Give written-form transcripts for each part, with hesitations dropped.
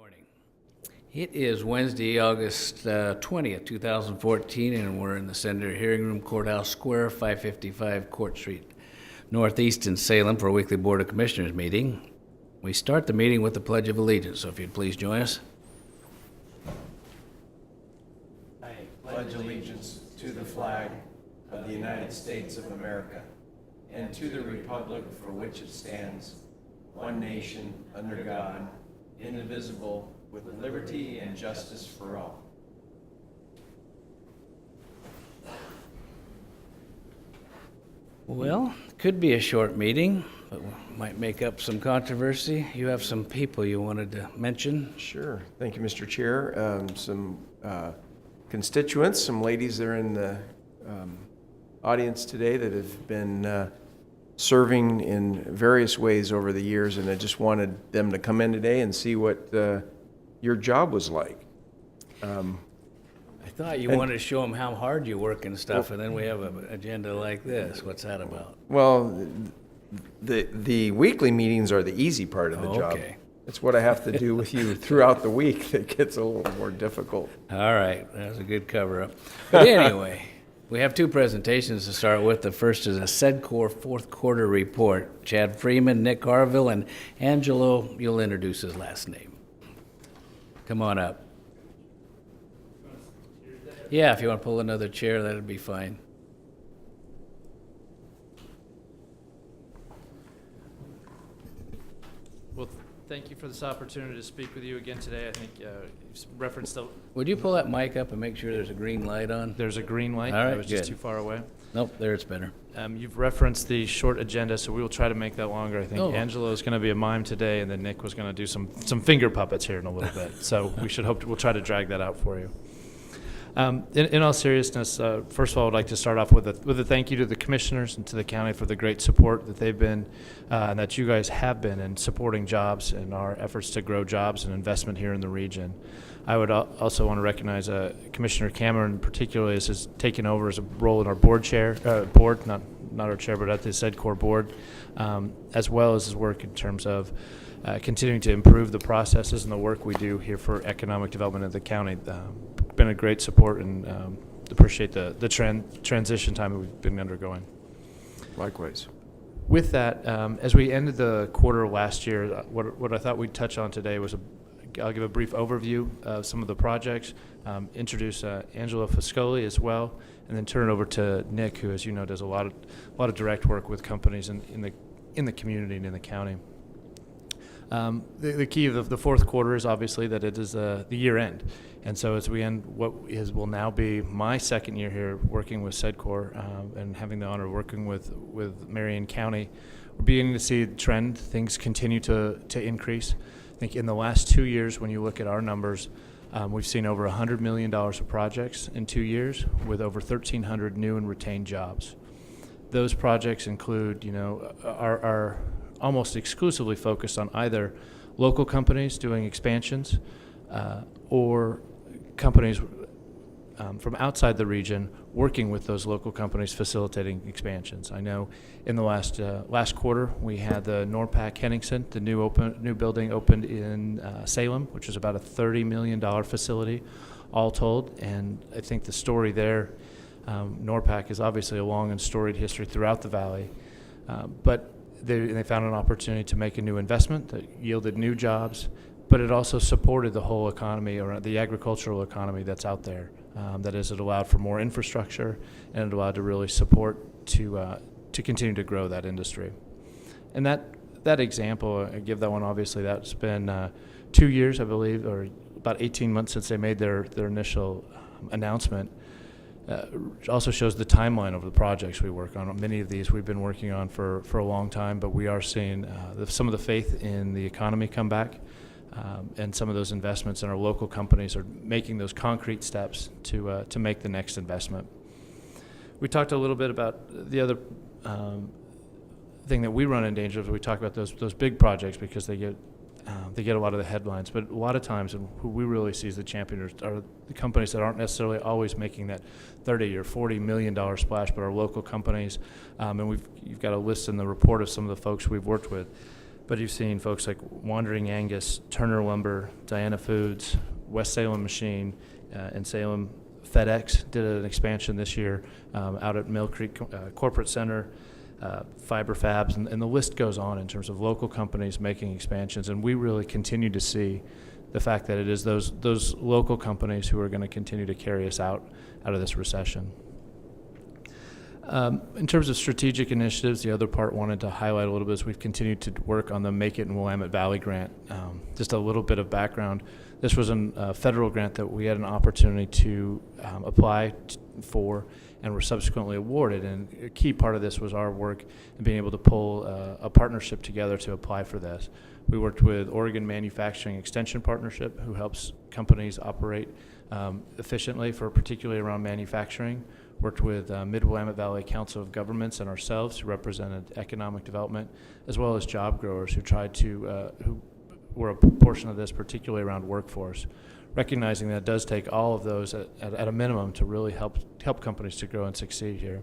Morning. It is Wednesday, August 20th, 2014, and we're in the Senator Hearing Room, Courthouse Square, 555 Court Street, Northeast in Salem for a weekly Board of Commissioners meeting. We start the meeting with the Pledge of Allegiance, so if you'd please join us. I pledge allegiance to the flag of the United States of America and to the republic for which it stands, one nation, under God, indivisible, with liberty and justice for all. Well, could be a short meeting, but we might make up some controversy. You have some people you wanted to mention? Sure. Thank you, Mr. Chair. Some constituents, some ladies that are in the audience today that have been serving in various ways over the years, and I just wanted them to come in today and see what your job was like. I thought you wanted to show them how hard you work and stuff, and then we have an agenda like this. What's that about? Well, the weekly meetings are the easy part of the job. Okay. It's what I have to do with you throughout the week that gets a little more difficult. All right, that was a good cover-up. But anyway, we have two presentations to start with. The first is a SEDCOR fourth quarter report. Chad Freeman, Nick Harville, and Angelo, you'll introduce his last name. Come on up. Yeah, if you want to pull another chair, that'd be fine. Well, thank you for this opportunity to speak with you again today. I think you referenced the... Would you pull that mic up and make sure there's a green light on? There's a green light. All right, I was just good. too far away. Nope, there it's better. You've referenced the short agenda, so we will try to make that longer. I think Oh. Angelo is going to be a mime today, and then Nick was going to do some finger puppets here in a little bit. So we'll try to drag that out for you. In all seriousness, first of all, I'd like to start off with a thank you to the commissioners and to the county for the great support that they've been and that you guys have been in supporting jobs and our efforts to grow jobs and investment here in the region. I would also want to recognize Commissioner Cameron, particularly as has taken over as a role in our board, not our chair, but at the SEDCOR board, as well as his work in terms of continuing to improve the processes and the work we do here for economic development of the county. Been a great support, and appreciate the transition time that we've been undergoing. Likewise. With that, as we ended the quarter last year, what I thought we'd touch on today was I'll give a brief overview of some of the projects, introduce Angelo Foscoli as well, and then turn it over to Nick, who, as you know, does a lot of direct work with companies in the community and in the county. The key of the fourth quarter is obviously that it is the year end. And so as we end what will now be my second year here working with SEDCOR and having the honor of working with Marion County, we're beginning to see the trend. Things continue to increase. I think in the last 2 years, when you look at our numbers, we've seen over $100 million of projects in 2 years with over 1,300 new and retained jobs. Those projects include, are almost exclusively focused on either local companies doing expansions or companies from outside the region working with those local companies facilitating expansions. I know in the last quarter we had the NORPAC Henningsen, the new building opened in Salem, which is about a $30 million facility all told. And I think the story there, NORPAC is obviously a long and storied history throughout the valley, but they found an opportunity to make a new investment that yielded new jobs, but it also supported the whole economy, or the agricultural economy that's out there. That is, it allowed for more infrastructure, and it allowed to really support to continue to grow that industry. And that example, I give that one, obviously that's been 2 years, I believe, or about 18 months since they made their initial announcement. Also shows the timeline of the projects we work on. Many of these we've been working on for a long time, but we are seeing some of the faith in the economy come back, and some of those investments in our local companies are making those concrete steps to make the next investment. We talked a little bit about the other thing that we run in danger of. We talk about those big projects because they get a lot of the headlines, but a lot of times who we really see as the champions are the companies that aren't necessarily always making that $30 or $40 million splash, but are local companies. And you've got a list in the report of some of the folks we've worked with. but you've seen folks like Wandering Angus, Turner Lumber, Diana Foods, West Salem Machine, and Salem FedEx did an expansion this year out at Mill Creek Corporate Center, Fiber Fabs, and the list goes on in terms of local companies making expansions. And we really continue to see the fact that it is those local companies who are going to continue to carry us out of this recession. In terms of strategic initiatives, the other part wanted to highlight a little bit is we've continued to work on the Make It in Willamette Valley grant. Just a little bit of background. This was a federal grant that we had an opportunity to apply for and were subsequently awarded. And a key part of this was our work in being able to pull a partnership together to apply for this. We worked with Oregon Manufacturing Extension Partnership, who helps companies operate efficiently, particularly around manufacturing. Worked with Mid-Willamette Valley Council of Governments and ourselves, who represented economic development, as well as job growers who tried to, who were a portion of this, particularly around workforce, recognizing that it does take all of those at a minimum to really help companies to grow and succeed here.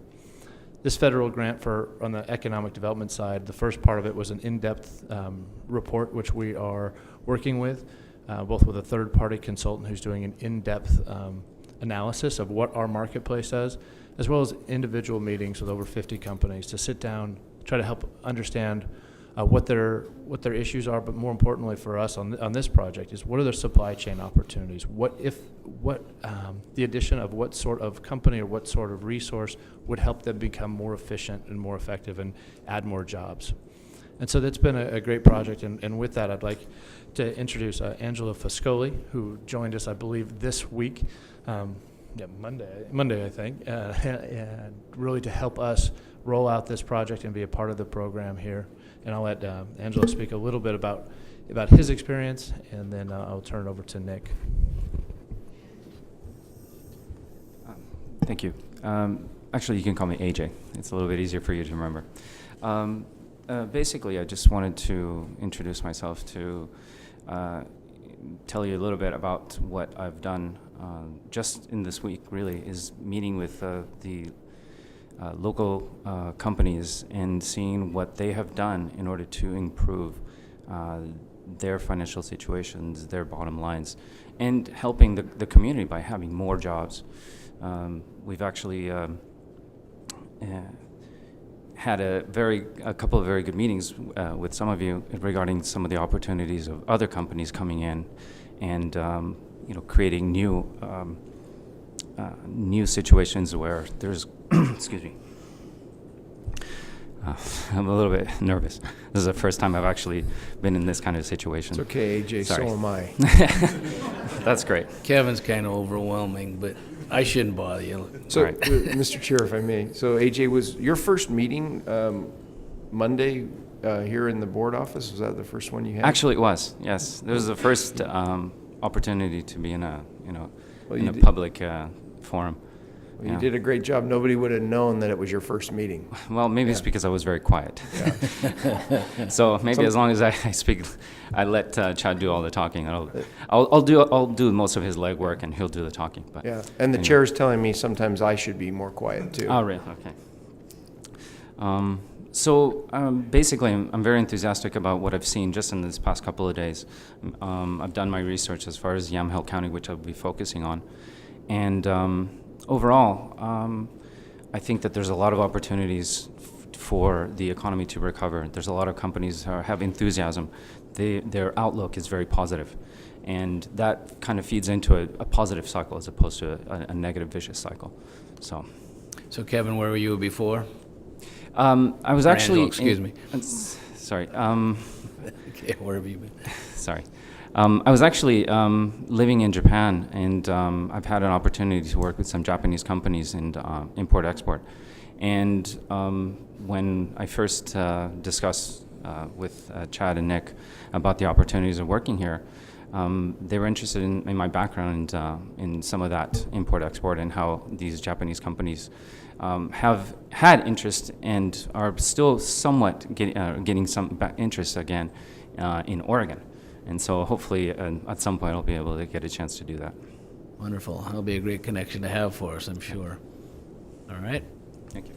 This federal grant on the economic development side, the first part of it was an in-depth report, which we are working with, both with a third-party consultant who's doing an in-depth analysis of what our marketplace does, as well as individual meetings with over 50 companies to sit down, try to help understand what their issues are, but more importantly for us on this project is what are their supply chain opportunities? The addition of what sort of company or what sort of resource would help them become more efficient and more effective and add more jobs. And so that's been a great project, and with that I'd like to introduce Angela Foscoli, who joined us, I believe, this week, Monday I think, and really to help us roll out this project and be a part of the program here. And I'll let Angela speak a little bit about his experience, and then I'll turn it over to Nick. Thank you. Actually, you can call me AJ. It's a little bit easier for you to remember. Basically, I just wanted to introduce myself to tell you a little bit about what I've done just in this week, really, is meeting with the local companies and seeing what they have done in order to improve their financial situations, their bottom lines, and helping the community by having more jobs. We've actually had a couple of very good meetings with some of you regarding some of the opportunities of other companies coming in and creating new situations where there's excuse me. I'm a little bit nervous. This is the first time I've actually been in this kind of situation. It's okay, AJ. Sorry. So am I. That's great. Kevin's kind of overwhelming, but I shouldn't bother you. So, All right. Mr. Chair, if I may, so AJ, was your first meeting Monday here in the board office? Was that the first one you had? Actually, it was. Yes, this was the first opportunity to be in a public forum. Well, you Yeah. did a great job. Nobody would have known that it was your first meeting. Well, maybe it's Yeah. because I was very quiet. Yeah. So maybe as long as I speak, I let Chad do all the talking. I'll do most of his legwork, and he'll do the talking. But Yeah, and the anyway. chair's telling me sometimes I should be more quiet too. Oh, really? Okay. Basically, I'm very enthusiastic about what I've seen just in this past couple of days. I've done my research as far as Yamhill County, which I'll be focusing on, and overall, I think that there's a lot of opportunities for the economy to recover. There's a lot of companies that have enthusiasm. Their outlook is very positive, and that kind of feeds into a positive cycle as opposed to a negative, vicious cycle. So Kevin, where were you before? I was Or actually... Angela, excuse me. Sorry. Okay, where have you been? Sorry. I was actually living in Japan, and I've had an opportunity to work with some Japanese companies in import-export. And when I first discussed with Chad and Nick about the opportunities of working here, they were interested in my background in some of that import-export and how these Japanese companies have had interest and are still somewhat getting some interest again in Oregon. And so hopefully at some point I'll be able to get a chance to do that. Wonderful. That'll be a great connection to have for us, I'm sure. All right. Thank you.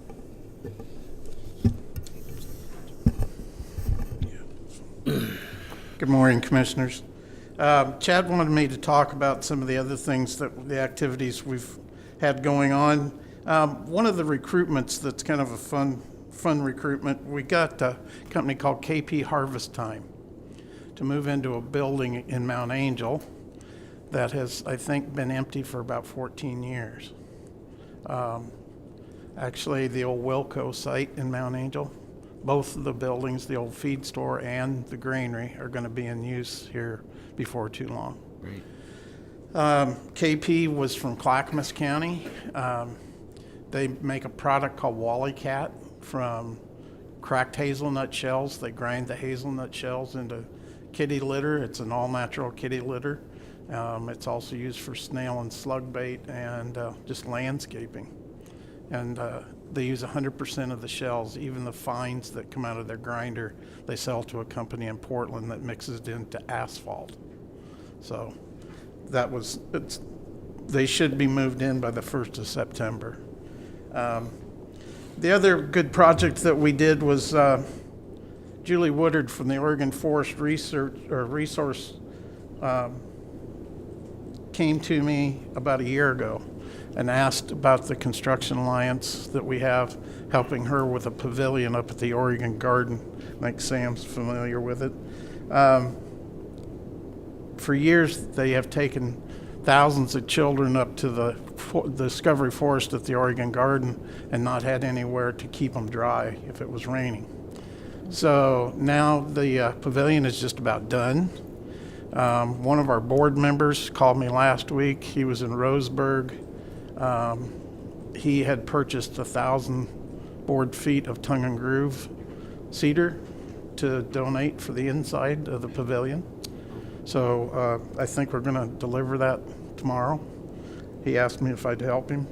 Good morning, Commissioners. Chad wanted me to talk about some of the other things the activities we've had going on. One of the recruitments that's kind of a fun recruitment, we got a company called KP Harvest Time to move into a building in Mount Angel that has, I think, been empty for about 14 years. Actually, the old Wilco site in Mount Angel, both of the buildings, the old feed store and the granary, are going to be in use here before too long. Great. KP was from Clackamas County. They make a product called Wally Cat from cracked hazelnut shells. They grind the hazelnut shells into kitty litter. It's an all-natural kitty litter. It's also used for snail and slug bait and just landscaping. And they use 100% of the shells, even the fines that come out of their grinder, they sell to a company in Portland that mixes it into asphalt. So they should be moved in by the 1st of September. The other good project that we did was Julie Woodard from the Oregon Forest Resource came to me about a year ago and asked about the Construction Alliance that we have, helping her with a pavilion up at the Oregon Garden. I think Sam's familiar with it. For years, they have taken thousands of children up to the Discovery Forest at the Oregon Garden and not had anywhere to keep them dry if it was raining. So now the pavilion is just about done. One of our board members called me last week. He was in Roseburg. He had purchased 1,000 board feet of tongue and groove cedar to donate for the inside of the pavilion. So I think we're going to deliver that tomorrow. He asked me if I'd help him.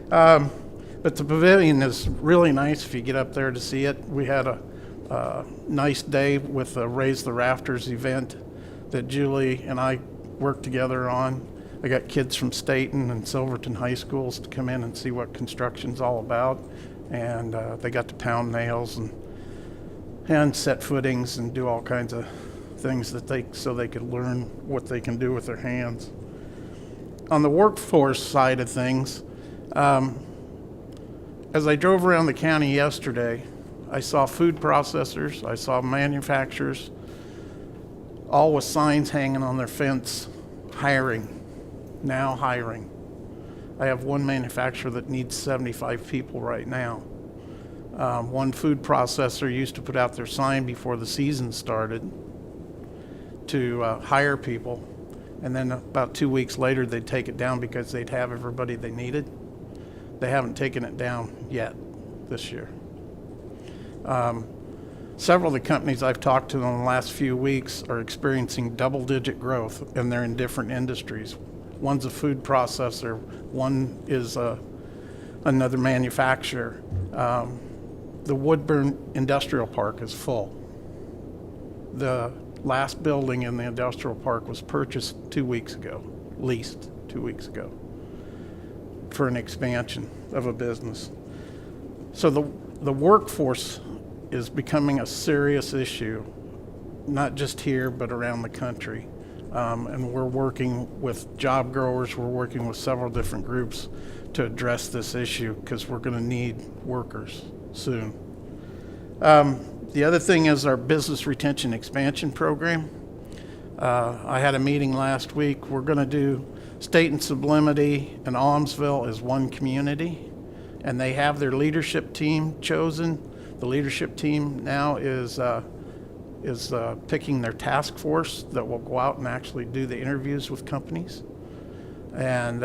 But the pavilion is really nice if you get up there to see it. We had a nice day with a Raise the Rafters event that Julie and I worked together on. I got kids from Staten and Silverton high schools to come in and see what construction's all about. And they got to pound nails and set footings and do all kinds of things so they could learn what they can do with their hands. On the workforce side of things, as I drove around the county yesterday, I saw food processors, I saw manufacturers, all with signs hanging on their fence, now hiring. I have one manufacturer that needs 75 people right now. One food processor used to put out their sign before the season started to hire people, and then about 2 weeks later they'd take it down because they'd have everybody they needed. They haven't taken it down yet this year. Several of the companies I've talked to in the last few weeks are experiencing double-digit growth, and they're in different industries. One's a food processor, one is another manufacturer. The Woodburn Industrial Park is full. The last building in the industrial park was purchased 2 weeks ago, leased 2 weeks ago, for an expansion of a business. So the workforce is becoming a serious issue, not just here, but around the country. And we're working with job growers, we're working with several different groups to address this issue because we're going to need workers soon. The other thing is our business retention expansion program. I had a meeting last week. We're going to do Staten Sublimity and Almsville as one community, and they have their leadership team chosen. The leadership team now is picking their task force that will go out and actually do the interviews with companies. And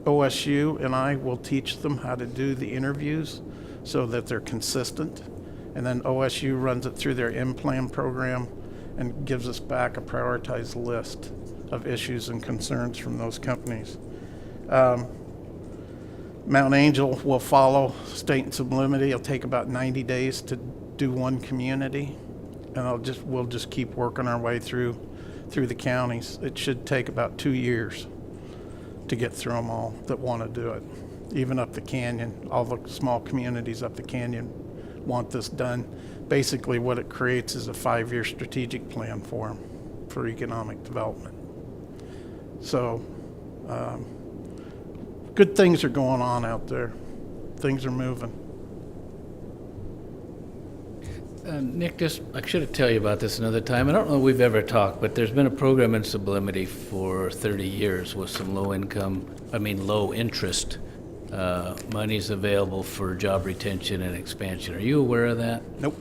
OSU and I will teach them how to do the interviews so that they're consistent. And then OSU runs it through their M-Plan program and gives us back a prioritized list of issues and concerns from those companies. Mount Angel will follow Staten Sublimity. It'll take about 90 days to do one community, and we'll just keep working our way through the counties. It should take about 2 years to get through them all that want to do it. Even up the canyon, all the small communities up the canyon want this done. Basically, what it creates is a 5-year strategic plan for them for economic development. So, good things are going on out there. Things are moving. Nick, I should tell you about this another time. I don't know if we've ever talked, but there's been a program in Sublimity for 30 years with some low interest monies available for job retention and expansion. Are you aware of that? Nope,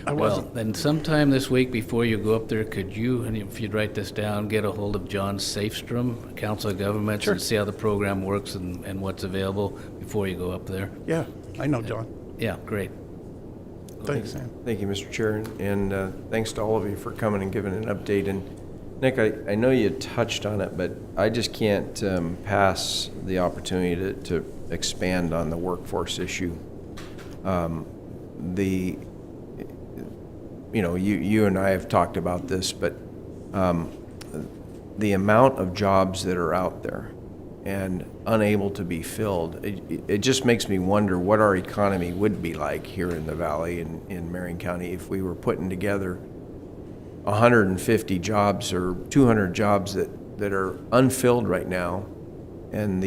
I wasn't. Well, then sometime this week before you go up there, could you, and if you'd write this down, get a hold of John Safstrom, Council of Governments, Sure. and see how the program works and what's available before you go up there? Yeah, I know John. Yeah, great. Thanks, Sam. Thank you, Mr. Chair, and thanks to all of you for coming and giving an update. And Nick, I know you touched on it, but I just can't pass the opportunity to expand on the workforce issue. You and I have talked about this, but the amount of jobs that are out there and unable to be filled, it just makes me wonder what our economy would be like here in the Valley in Marion County if we were putting together 150 jobs or 200 jobs that are unfilled right now, and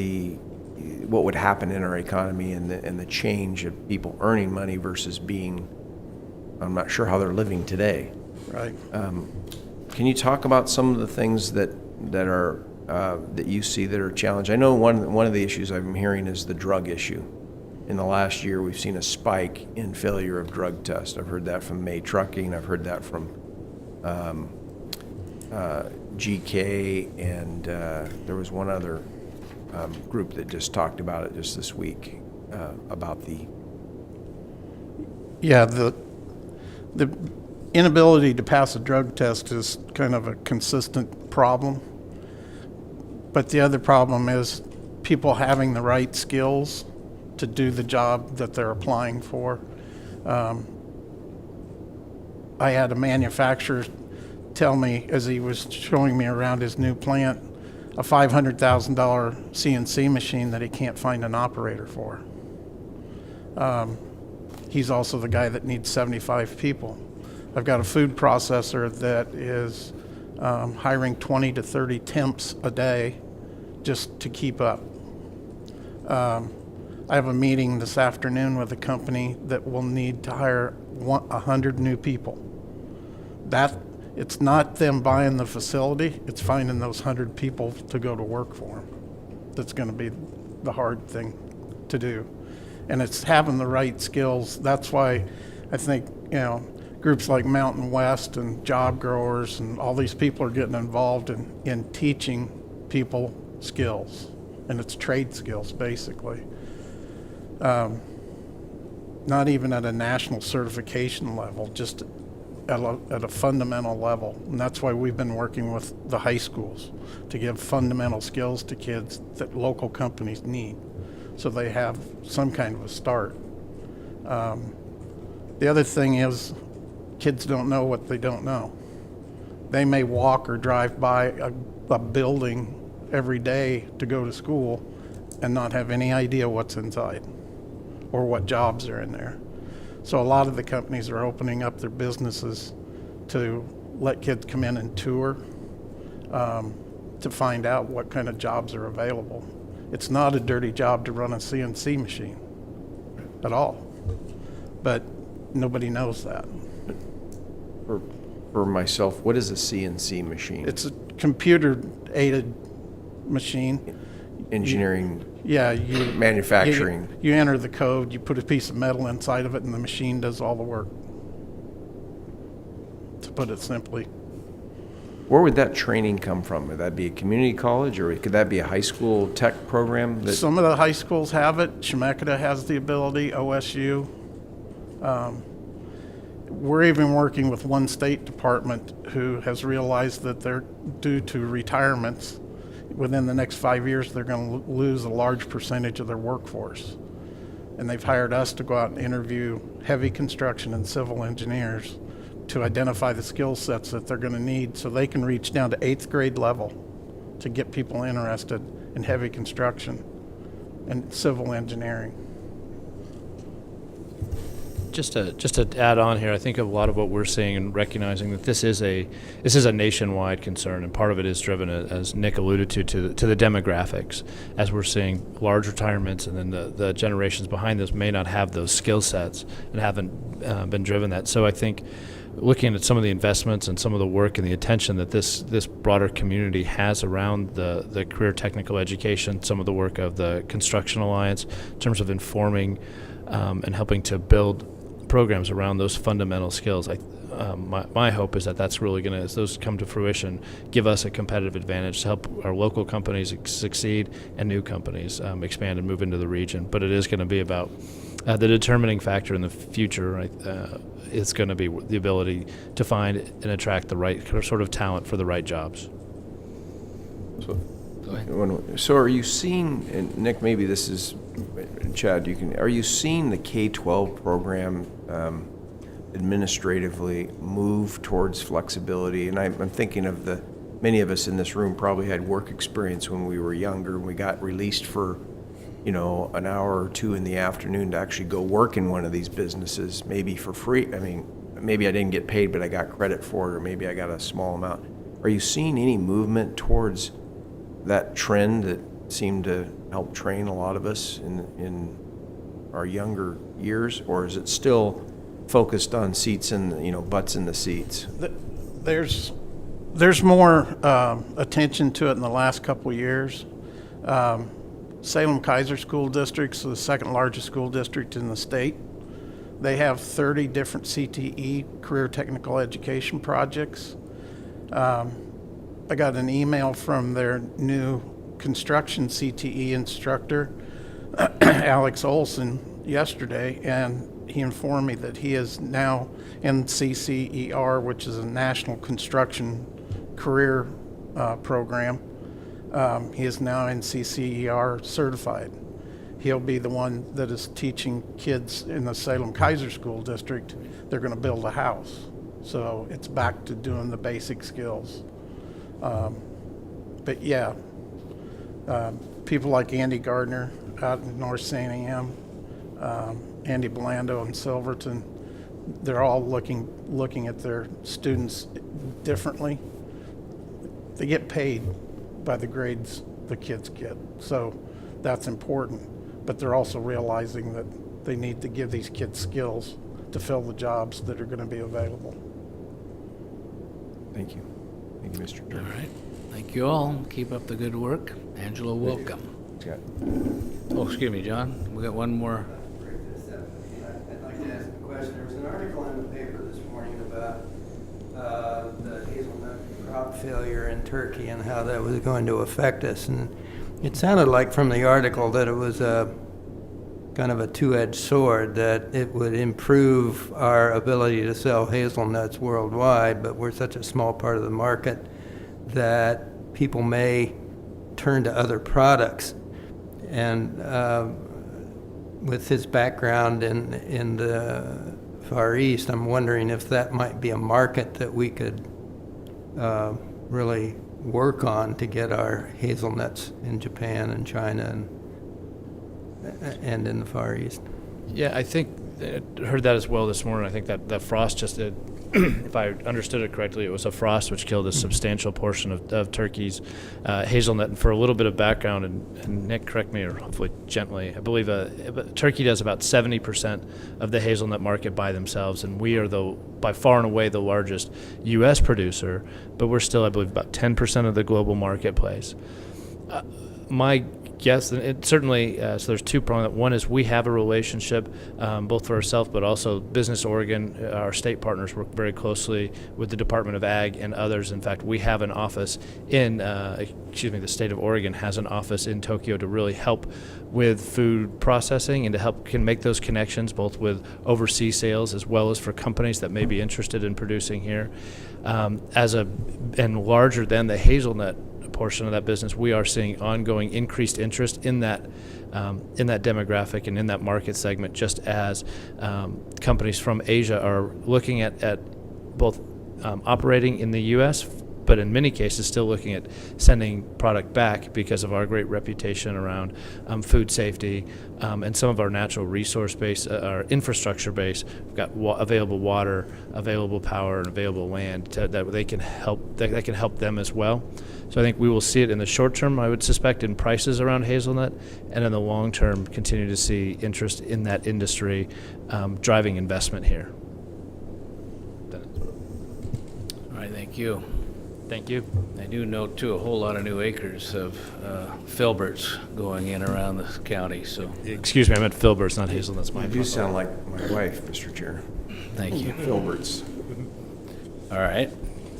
what would happen in our economy and the change of people earning money versus being, I'm not sure how they're living today. Right. Can you talk about some of the things that are that you see that are a challenge? I know one of the issues I'm hearing is the drug issue. In the last year, we've seen a spike in failure of drug tests. I've heard that from May Trucking. I've heard that from GK, and there was one other group that just talked about it just this week about the. Yeah, the inability to pass a drug test is kind of a consistent problem. But the other problem is people having the right skills to do the job that they're applying for. I had a manufacturer tell me as he was showing me around his new plant, a $500,000 CNC machine that he can't find an operator for. He's also the guy that needs 75 people. I've got a food processor that is hiring 20 to 30 temps a day just to keep up. I have a meeting this afternoon with a company that will need to hire 100 new people. It's not them buying the facility, it's finding those 100 people to go to work for them. That's going to be the hard thing to do. And it's having the right skills. That's why I think, groups like Mountain West and Job Growers and all these people are getting involved in teaching people skills. And it's trade skills, basically. Not even at a national certification level, just at a fundamental level. And that's why we've been working with the high schools to give fundamental skills to kids that local companies need, so they have some kind of a start. The other thing is, kids don't know what they don't know. They may walk or drive by a building every day to go to school and not have any idea what's inside or what jobs are in there. So a lot of the companies are opening up their businesses to let kids come in and tour to find out what kind of jobs are available. It's not a dirty job to run a CNC machine at all, but nobody knows that. For myself, what is a CNC machine? It's a computer-aided machine. Engineering, Yeah, manufacturing. You enter the code, you put a piece of metal inside of it, and the machine does all the work, to put it simply. Where would that training come from? Would that be a community college, or could that be a high school tech program? Some of the high schools have it. Chemeketa has the ability, OSU. We're even working with one state department who has realized that they're due to retirements. Within the next 5 years, they're going to lose a large percentage of their workforce. And they've hired us to go out and interview heavy construction and civil engineers to identify the skill sets that they're going to need so they can reach down to 8th grade level to get people interested in heavy construction and civil engineering. Just to add on here, I think a lot of what we're seeing and recognizing that this is a nationwide concern, and part of it is driven, as Nick alluded to the demographics, as we're seeing large retirements, and then the generations behind this may not have those skill sets and haven't been driven that. So I think looking at some of the investments and some of the work and the attention that this broader community has around the career technical education, some of the work of the Construction Alliance in terms of informing and helping to build programs around those fundamental skills. My hope is that that's really going to, as those come to fruition, give us a competitive advantage to help our local companies succeed and new companies expand and move into the region. But it is going to be about the determining factor in the future. It's going to be the ability to find and attract the right sort of talent for the right jobs. So, Go ahead. so are you seeing, and Nick, maybe this is, Chad, are you seeing the K-12 program administratively move towards flexibility? And I'm thinking of many of us in this room probably had work experience when we were younger, and we got released for, an hour or two in the afternoon to actually go work in one of these businesses, maybe for free. I mean, maybe I didn't get paid, but I got credit for it, or maybe I got a small amount. Are you seeing any movement towards that trend that seemed to help train a lot of us in our younger years, or is it still focused on seats and butts in the seats? There's more attention to it in the last couple of years. Salem Kaiser School District is the second largest school district in the state. They have 30 different CTE, career technical education projects. I got an email from their new construction CTE instructor, Alex Olson, yesterday, and he informed me that he is now in CCER, which is a National Construction Career Program. He is now in CCER certified. He'll be the one that is teaching kids in the Salem Kaiser School District. They're going to build a house. So it's back to doing the basic skills. But yeah, people like Andy Gardner out in North St. Am, Andy Blando in Silverton, they're all looking at their students differently. They get paid by the grades the kids get, so that's important. But they're also realizing that they need to give these kids skills to fill the jobs that are going to be available. Thank you. Thank you, Mr. Chair. All right. Thank you all. Keep up the good work. Angela, welcome. Scott. Oh, excuse me, John. We got one more. I'd like to ask a question. There was an article in the paper this morning about the hazelnut crop failure in Turkey and how that was going to affect us. And it sounded like from the article that it was a kind of a two-edged sword, that it would improve our ability to sell hazelnuts worldwide, but we're such a small part of the market that people may turn to other products. And with his background in the Far East, I'm wondering if that might be a market that we could really work on to get our hazelnuts in Japan and China and in the Far East. Yeah, I think I heard that as well this morning. I think that frost just did, if I understood it correctly, it was a frost which killed a substantial portion of Turkey's hazelnut. And for a little bit of background, and Nick, correct me or hopefully gently, I believe Turkey does about 70% of the hazelnut market by themselves, and we are by far and away the largest U.S. producer, but we're still, I believe, about 10% of the global marketplace. My guess, it certainly, so there's two prongs. One is we have a relationship both for ourselves, but also Business Oregon, our state partners work very closely with the Department of Ag and others. In fact, we have an office the state of Oregon has an office in Tokyo to really help with food processing and to can make those connections both with overseas sales as well as for companies that may be interested in producing here. And larger than the hazelnut portion of that business, we are seeing ongoing increased interest in that demographic and in that market segment, just as companies from Asia are looking at both operating in the U.S., but in many cases still looking at sending product back because of our great reputation around food safety and some of our natural resource base, our infrastructure base. We've got available water, available power, and available land that they can help. That can help them as well. So I think we will see it in the short term, I would suspect, in prices around hazelnut, and in the long term, continue to see interest in that industry driving investment here. All right, thank you. Thank you. I do note too, a whole lot of new acres of filberts going in around the county, so Excuse me, I meant filberts, not hazelnuts. My You do sound like my wife, Mr. Chair. thank you. Filberts. All right.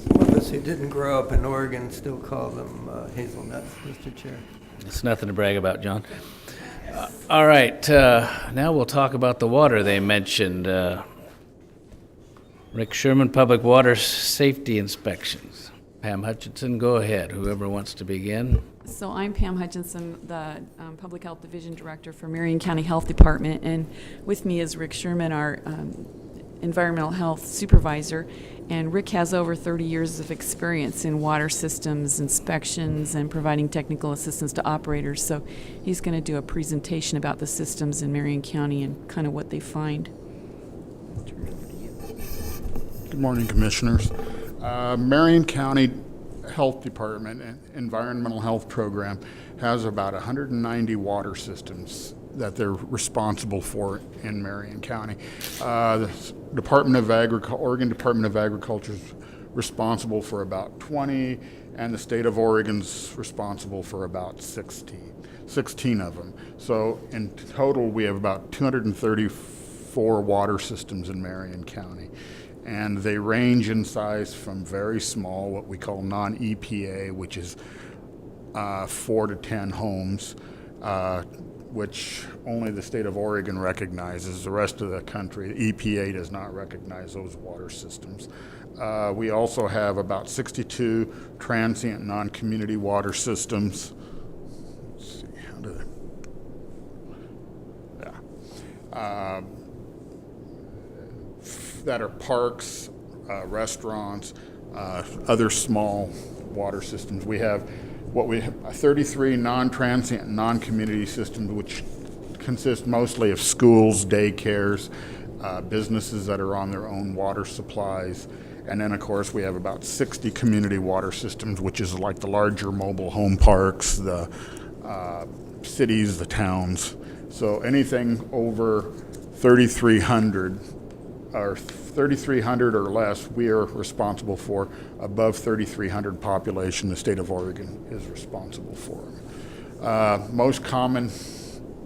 Some of us who didn't grow up in Oregon still call them hazelnuts, Mr. Chair. It's nothing to brag about, John. All right, now we'll talk about the water they mentioned. Rick Sherman, Public Water Safety Inspections. Pam Hutchinson, go ahead, whoever wants to begin. So I'm Pam Hutchinson, the Public Health Division Director for Marion County Health Department, and with me is Rick Sherman, our Environmental Health Supervisor. And Rick has over 30 years of experience in water systems, inspections, and providing technical assistance to operators. So he's going to do a presentation about the systems in Marion County and kind of what they find. Good morning, Commissioners. Marion County Health Department and Environmental Health Program has about 190 water systems that they're responsible for in Marion County. The Oregon Department of Agriculture is responsible for about 20, and the state of Oregon's responsible for about 16 of them. So in total, we have about 234 water systems in Marion County. And they range in size from very small, what we call non-EPA, which is 4 to 10 homes, which only the state of Oregon recognizes. The rest of the country, the EPA does not recognize those water systems. We also have about 62 transient non-community water systems. Let's see, how do they? Yeah. That are parks, restaurants, other small water systems. We have 33 non-transient, non-community systems, which consist mostly of schools, daycares, businesses that are on their own water supplies. And then, of course, we have about 60 community water systems, which is like the larger mobile home parks, the cities, the towns. So anything over 3,300 or 3,300 or less, we are responsible for. Above 3,300 population, the state of Oregon is responsible for. Most common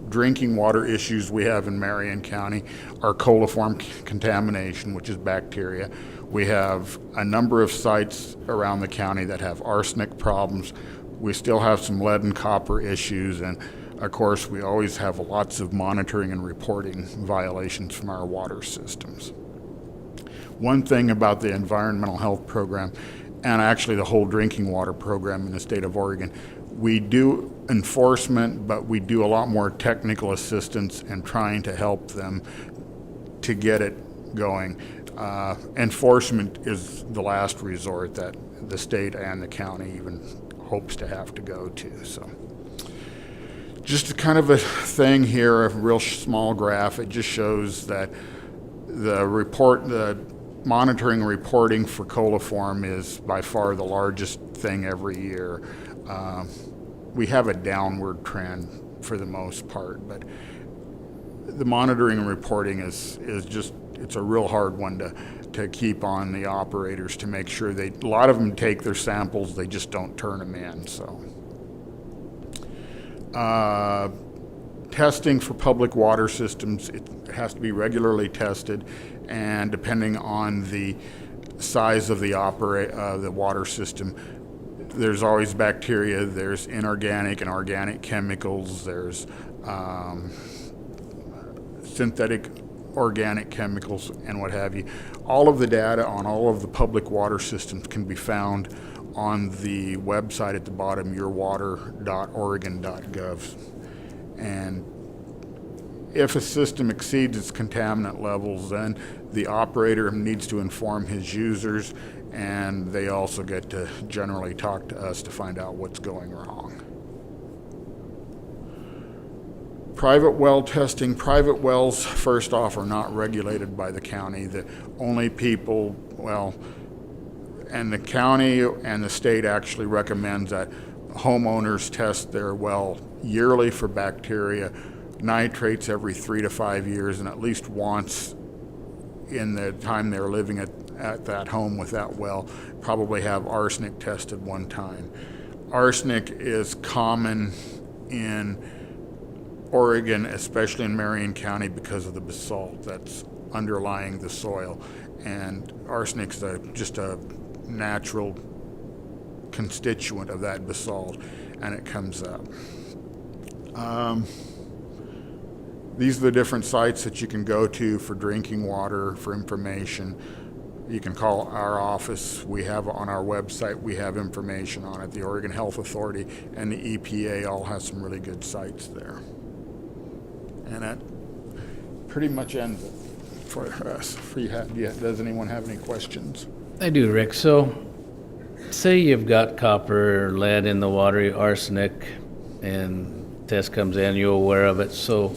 drinking water issues we have in Marion County are coliform contamination, which is bacteria. We have a number of sites around the county that have arsenic problems. We still have some lead and copper issues, and of course, we always have lots of monitoring and reporting violations from our water systems. One thing about the environmental health program, and actually the whole drinking water program in the state of Oregon, we do enforcement, but we do a lot more technical assistance and trying to help them to get it going. Enforcement is the last resort that the state and the county even hopes to have to go to. So. Just kind of a thing here, a real small graph. It just shows that the monitoring and reporting for coliform is by far the largest thing every year. We have a downward trend for the most part, but the monitoring and reporting is just, it's a real hard one to keep on the operators to make sure a lot of them take their samples, they just don't turn them in, so. Testing for public water systems, it has to be regularly tested, and depending on the size of the water system, there's always bacteria, there's inorganic and organic chemicals, there's synthetic organic chemicals and what have you. All of the data on all of the public water systems can be found on the website at the bottom, yourwater.oregon.gov. And if a system exceeds its contaminant levels, then The operator needs to inform his users, and they also get to generally talk to us to find out what's going wrong. Private well testing. Private wells, first off, are not regulated by the county. The only people, and the county and the state actually recommends that homeowners test their well yearly for bacteria, nitrates every 3 to 5 years, and at least once in the time they're living at that home with that well, probably have arsenic tested one time. Arsenic is common in Oregon, especially in Marion County, because of the basalt that's underlying the soil. And arsenic's just a natural constituent of that basalt, and it comes up. These are the different sites that you can go to for drinking water, for information. You can call our office. We have on our website, we have information on it. The Oregon Health Authority and the EPA all have some really good sites there. And that pretty much ends it for us. Does anyone have any questions? I do, Rick. So, say you've got copper or lead in the water, arsenic, and test comes in, you're aware of it. So,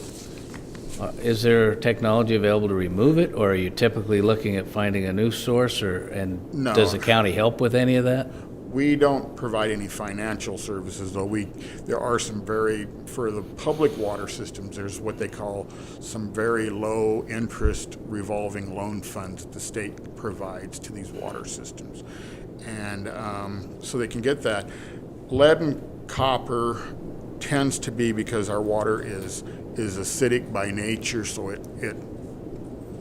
is there technology available to remove it, or are you typically looking at finding a new source, No. Does the county help with any of that? We don't provide any financial services, though there are some for the public water systems, there's what they call some very low interest revolving loan funds that the state provides to these water systems. And so they can get that. Lead and copper tends to be, because our water is acidic by nature, so it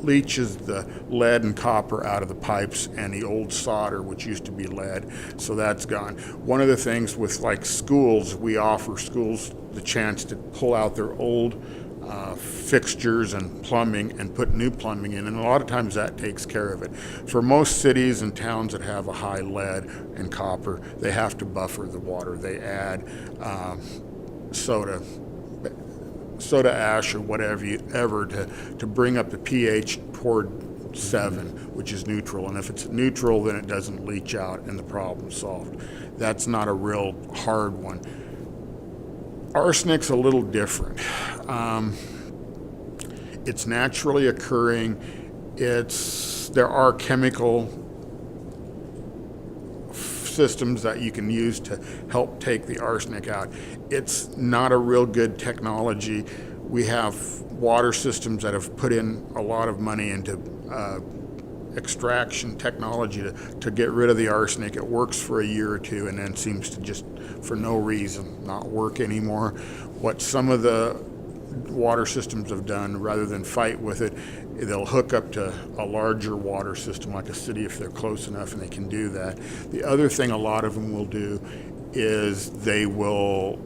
leaches the lead and copper out of the pipes and the old solder, which used to be lead, so that's gone. One of the things with schools, we offer schools the chance to pull out their old fixtures and plumbing and put new plumbing in, and a lot of times that takes care of it. For most cities and towns that have a high lead and copper, they have to buffer the water. They add soda ash or whatever to bring up the pH toward 7, which is neutral. And if it's neutral, then it doesn't leach out and the problem's solved. That's not a real hard one. Arsenic's a little different. It's naturally occurring. There are chemical systems that you can use to help take the arsenic out. It's not a real good technology. We have water systems that have put in a lot of money into extraction technology to get rid of the arsenic. It works for a year or two and then seems to just, for no reason, not work anymore. What some of the water systems have done, rather than fight with it, they'll hook up to a larger water system like a city if they're close enough, and they can do that. The other thing a lot of them will do is they will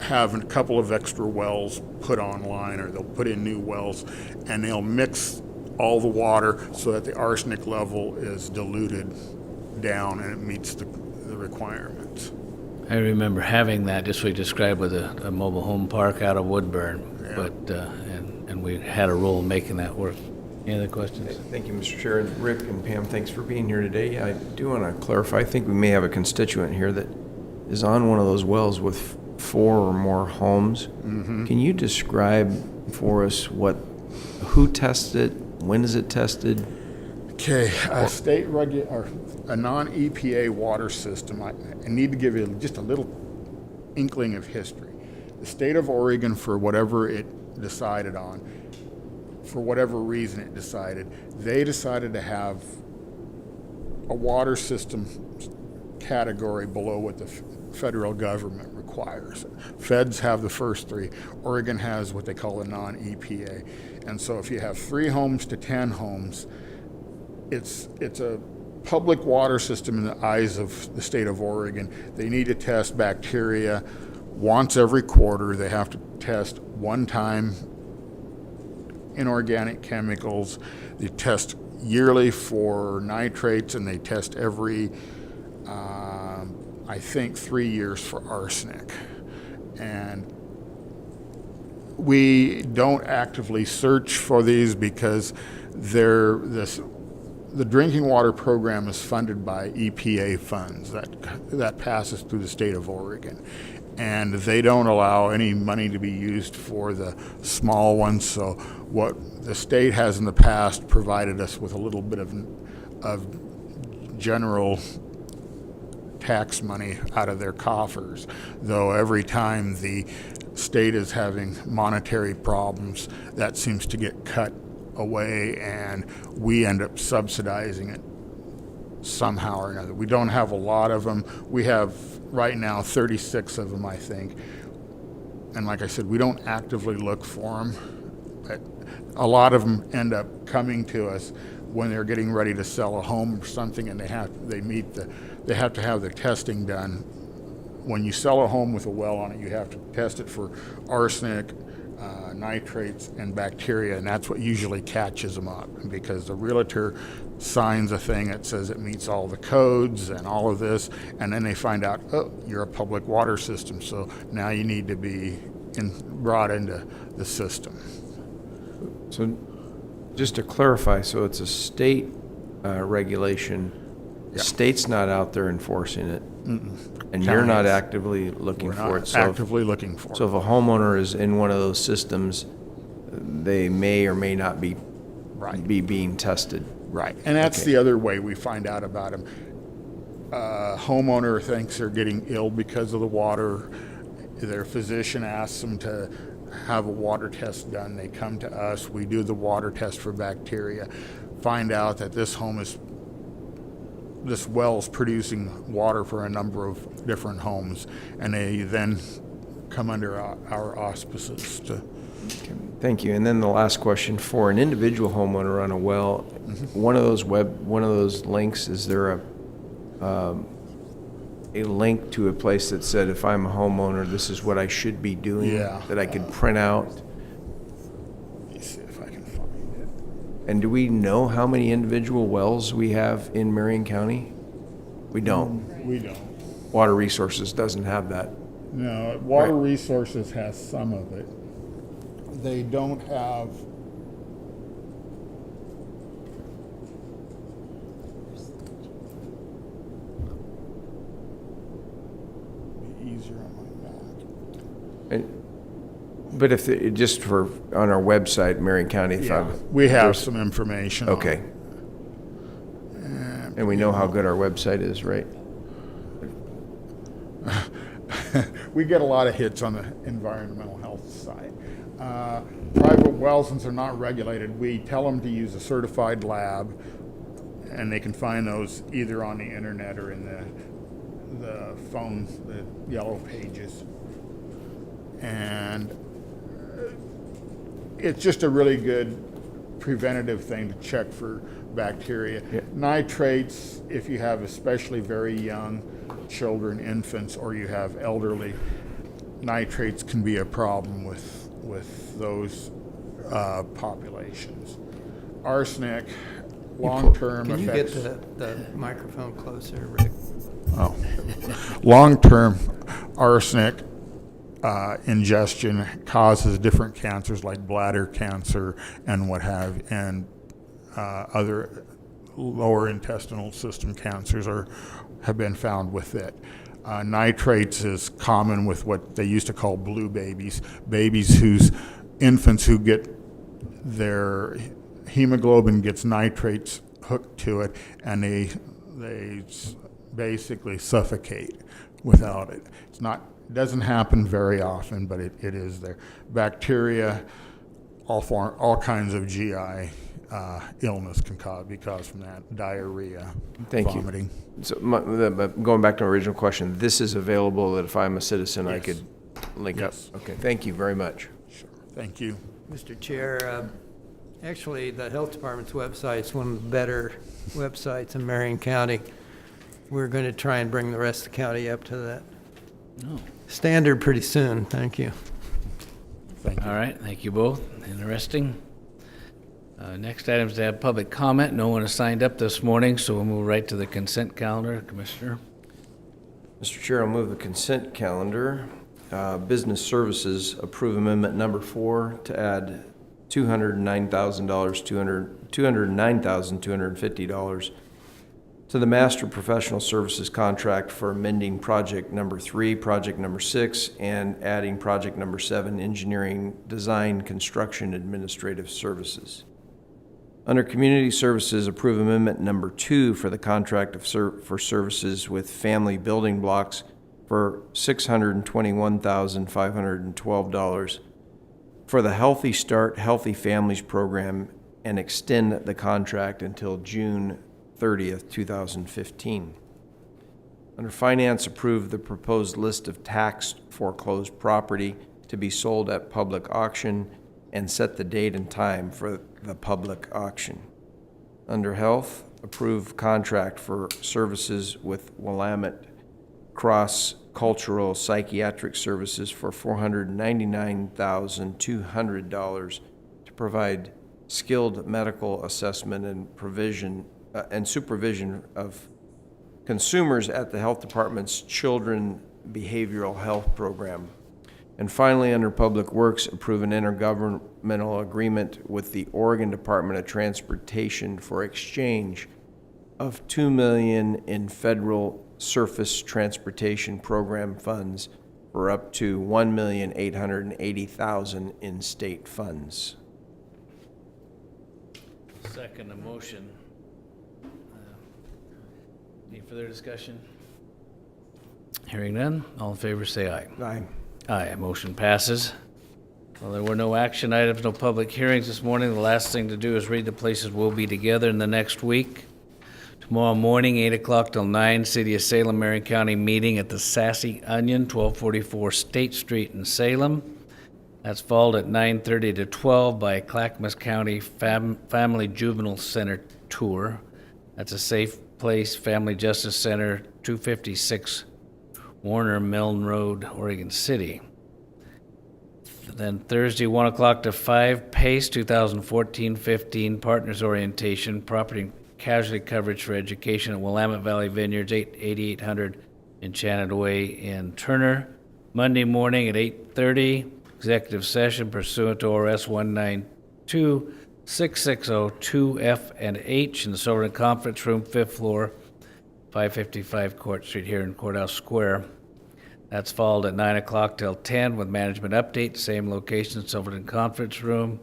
have a couple of extra wells put online, or they'll put in new wells, and they'll mix all the water so that the arsenic level is diluted down and it meets the requirements. I remember having that, just what you described, with a mobile home park out of Woodburn, Yeah. but and we had a role in making that work. Any other questions? Thank you, Mr. Chair. And Rick and Pam, thanks for being here today. I do want to clarify, I think we may have a constituent here that is on one of those wells with 4 or more homes. Mm-hmm. Can you describe for us who tested it, when is it tested? Okay, a non-EPA water system. I need to give you just a little inkling of history. The state of Oregon, for whatever it decided on, for whatever reason it decided, they decided to have a water system category below what the federal government requires. Feds have the first 3. Oregon has what they call a non-EPA. And so if you have 3 homes to 10 homes, it's a public water system in the eyes of the state of Oregon. They need to test bacteria once every quarter. They have to test one time inorganic chemicals. They test yearly for nitrates, and they test every, I think, 3 years for arsenic. And we don't actively search for these because the drinking water program is funded by EPA funds that passes through the state of Oregon. And they don't allow any money to be used for the small ones. So what the state has in the past provided us with a little bit of general tax money out of their coffers, though every time the state is having monetary problems, that seems to get cut away and we end up subsidizing it somehow or another. We don't have a lot of them. We have right now 36 of them, I think. And like I said, we don't actively look for them, but a lot of them end up coming to us when they're getting ready to sell a home or something, and they have to have their testing done. When you sell a home with a well on it, you have to test it for arsenic, nitrates, and bacteria, and that's what usually catches them up, because the realtor signs a thing that says it meets all the codes and all of this, and then they find out, oh, you're a public water system, so now you need to be brought into the system. So just to clarify, so it's a state regulation. The state's not out there enforcing it. And you're not actively looking for it. So actively looking for it. So if a homeowner is in one of those systems, they may or may not be being tested. Right, and that's the other way we find out about them. Homeowner thinks they're getting ill because of the water. Their physician asks them to have a water test done. They come to us. We do the water test for bacteria. Find out that this well's producing water for a number of different homes, and they then come under our auspices to. Thank you. And then the last question, for an individual homeowner on a well, one of those links, is there a link to a place that said, if I'm a homeowner, this is what I should be doing, that I could print out? Let me see if I can find it. And do we know how many individual wells we have in Marion County? We don't. We don't. Water Resources doesn't have that. No, Water Resources has some of it. They don't have. Be easier on my Mac. But if just for on our website, Marion County, we have some information. Okay. And we know how good our website is, right? We get a lot of hits on the environmental health side. Private wells, since they're not regulated, we tell them to use a certified lab, and they can find those either on the internet or in the phone, the yellow pages. And it's just a really good preventative thing to check for bacteria. Yeah. Nitrates, if you have especially very young children, infants, or you have elderly, nitrates can be a problem with those populations. Arsenic, long-term Can you effects. get the microphone closer, Rick? Oh. Long-term arsenic ingestion causes different cancers like bladder cancer and what have, and other lower intestinal system cancers have been found with it. Nitrates is common with what they used to call blue babies, whose infants who get their hemoglobin gets nitrates hooked to it, and they basically suffocate without it. It doesn't happen very often, but it is there. Bacteria, all kinds of GI illness can be caused from that. Diarrhea, vomiting. So going back to my original question, this is available that if I'm a citizen, I could link up? Okay, thank you very much. Sure, thank you. Mr. Chair, actually, the Health Department's website is one of the better websites in Marion County. We're going to try and bring the rest of the county up to that standard pretty soon. Thank you. Thank you. All right, thank you both. Interesting. Next item is to have public comment. No one has signed up this morning, so we'll move right to the consent calendar. Commissioner? Mr. Chair, I'll move the consent calendar. Business Services, approve amendment number 4 to add $209,250 to the Master Professional Services Contract for amending Project Number 3, Project Number 6, and adding Project Number 7, Engineering, Design, Construction, Administrative Services. Under Community Services, approve Amendment Number 2 for the contract for services with family building blocks for $621,512 for the Healthy Start, Healthy Families program and extend the contract until June 30th, 2015. Under Finance, approve the proposed list of tax foreclosed property to be sold at public auction and set the date and time for the public auction. Under Health, approve contract for services with Willamette Cross Cultural Psychiatric Services for $499,200 to provide skilled medical assessment and provision and supervision of consumers at the Health Department's Children Behavioral Health Program. And finally, under Public Works, approve an intergovernmental agreement with the Oregon Department of Transportation for exchange of $2 million in federal surface transportation program funds for up to $1,880,000 in state funds. Second motion. Any further discussion? Hearing none, all in favor say aye. Aye. Aye, motion passes. Well, there were no action items, no public hearings this morning. The last thing to do is read the places we'll be together in the next week. Tomorrow morning, 8 o'clock till 9, City of Salem, Marion County meeting at the Sassy Onion, 1244 State Street in Salem. That's followed at 9:30 to 12 by Clackamas County Family Juvenile Center Tour. That's a Safe Place Family Justice Center, 256 Warner Milne Road, Oregon City. Then Thursday, 1 o'clock to 5, PACE 2014-15 Partners Orientation, Property and Casualty Coverage for Education at Willamette Valley Vineyards, 8800 Enchanted Way in Turner. Monday morning at 8:30, executive session pursuant to ORS 192-6602F and H in the Silverton Conference Room, 5th floor, 555 Court Street here in Courthouse Square. That's followed at 9 o'clock till 10 with management update, same location, Silverton Conference Room.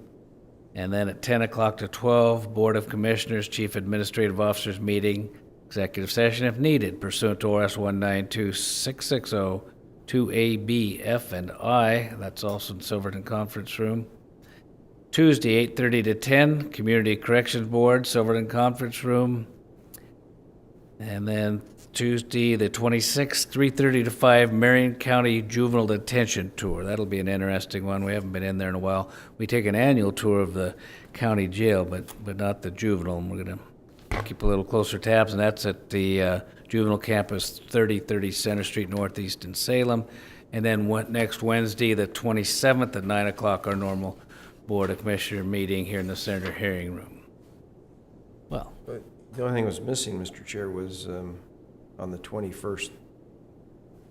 And then at 10 o'clock to 12, Board of Commissioners, Chief Administrative Officers meeting, executive session if needed, pursuant to ORS 192-6602A, B, F, and I. That's also in Silverton Conference Room. Tuesday, 8:30 to 10, Community Corrections Board, Silverton Conference Room. And then Tuesday, the 26th, 3:30 to 5, Marion County Juvenile Detention Tour. That'll be an interesting one. We haven't been in there in a while. We take an annual tour of the county jail, but not the juvenile. And we're going to keep a little closer tabs, and that's at the juvenile campus, 3030 Center Street Northeast in Salem. And then next Wednesday, the 27th at 9 o'clock, our normal Board of Commissioner meeting here in the Senator Hearing Room. Well, But the only thing that was missing, Mr. Chair, was on the 21st,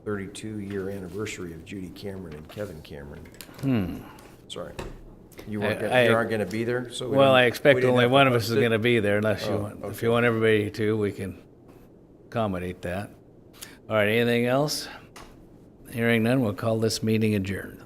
32-year anniversary of Judy Cameron and Kevin Cameron. Sorry. You aren't going to be there? So I expect we didn't only have to one of us post is it? going to be there unless you Oh, want. If okay. you want everybody to, we can accommodate that. All right, anything else? Hearing none, we'll call this meeting adjourned.